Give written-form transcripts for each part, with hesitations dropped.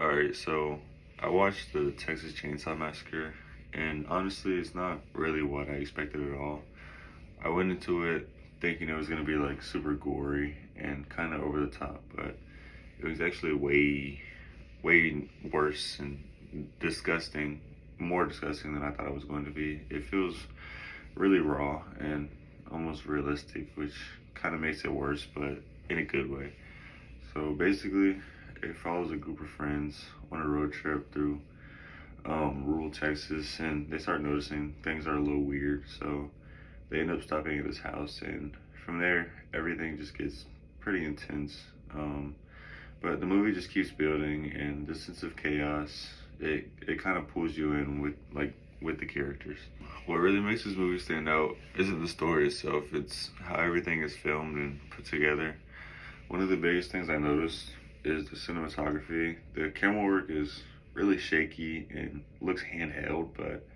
Alright, so I watched the Texas Chainsaw Massacre, and honestly, it's not really what I expected at all. I went into it thinking it was gonna be like super gory and kind of over the top, but it was actually way worse and disgusting, more disgusting than I thought it was going to be. It feels really raw and almost realistic, which kind of makes it worse, but in a good way. So basically, it follows a group of friends on a road trip through rural Texas, and they start noticing things are a little weird. So they end up stopping at his house, and from there, everything just gets pretty intense. Um, but the movie just keeps building, and the sense of chaos it kind of pulls you in with the characters. What really makes this movie stand out isn't the story itself; it's how everything is filmed and put together. One of the biggest things I noticed is the cinematography. The camera work is really shaky and looks handheld, but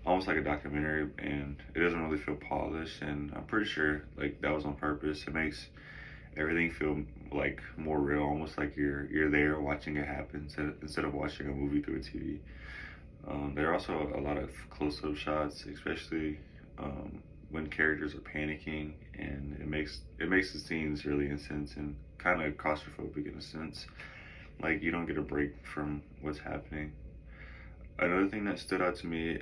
almost like a documentary, and it doesn't really feel polished. And I'm pretty sure like that was on purpose. It makes everything feel like more real, almost like you're there watching it happen instead of watching a movie through a TV. There are also a lot of close-up shots, especially when characters are panicking, and it makes the scenes really intense and kind of claustrophobic in a sense. Like you don't get a break from what's happening. Another thing that stood out to me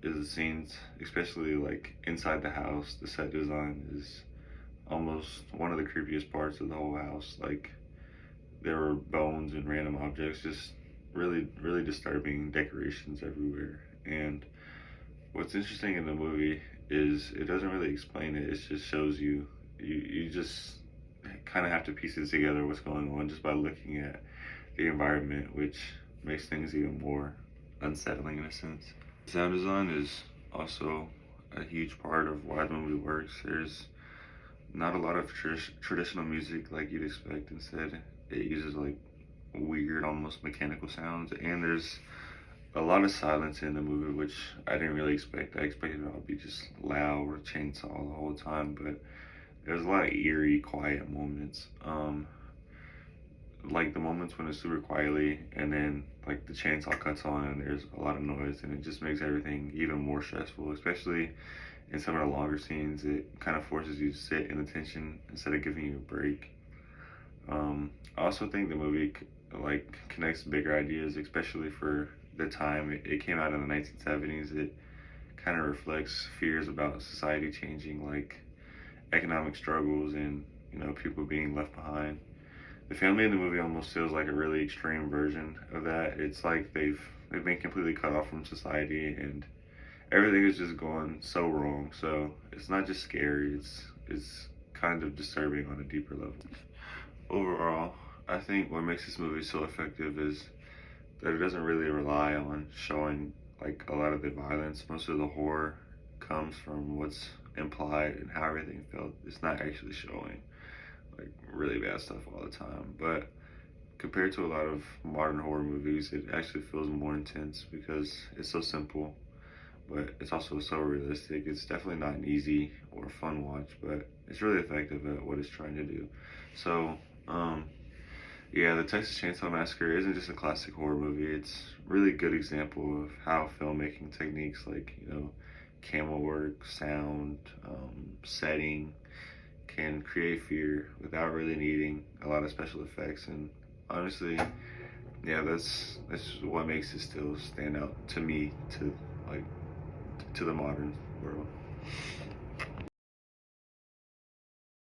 is the scenes, especially like inside the house. The set design is almost one of the creepiest parts of the whole house. Like there were bones and random objects, just really disturbing decorations everywhere. And what's interesting in the movie is it doesn't really explain it. It just shows you. You just kind of have to piece it together what's going on just by looking at the environment, which makes things even more unsettling in a sense. Sound design is also a huge part of why the movie works. There's not a lot of traditional music like you'd expect. Instead, it uses like weird, almost mechanical sounds, and there's a lot of silence in the movie, which I didn't really expect. I expected it all to be just loud or chainsaw the whole time, but there's a lot of eerie, quiet moments. Like the moments when it's super quietly, and then like the chainsaw cuts on, and there's a lot of noise, and it just makes everything even more stressful. Especially in some of the longer scenes, it kind of forces you to sit in the tension instead of giving you a break. I also think the movie like connects bigger ideas, especially for the time it came out in the 1970s. It kind of reflects fears about society changing, like economic struggles and people being left behind. The family in the movie almost feels like a really extreme version of that. It's like they've been completely cut off from society, and everything is just going so wrong. So it's not just scary; it's kind of disturbing on a deeper level. Overall, I think what makes this movie so effective is that it doesn't really rely on showing like a lot of the violence. Most of the horror comes from what's implied and how everything felt. It's not actually showing like really bad stuff all the time. But compared to a lot of modern horror movies, it actually feels more intense because it's so simple, but it's also so realistic. It's definitely not an easy or fun watch, but it's really effective at what it's trying to do. So, yeah, the Texas Chainsaw Massacre isn't just a classic horror movie. It's really good example of how filmmaking techniques like, camera work, sound, setting can create fear without really needing a lot of special effects. And honestly, yeah, that's what makes it still stand out to me, to like to the modern world.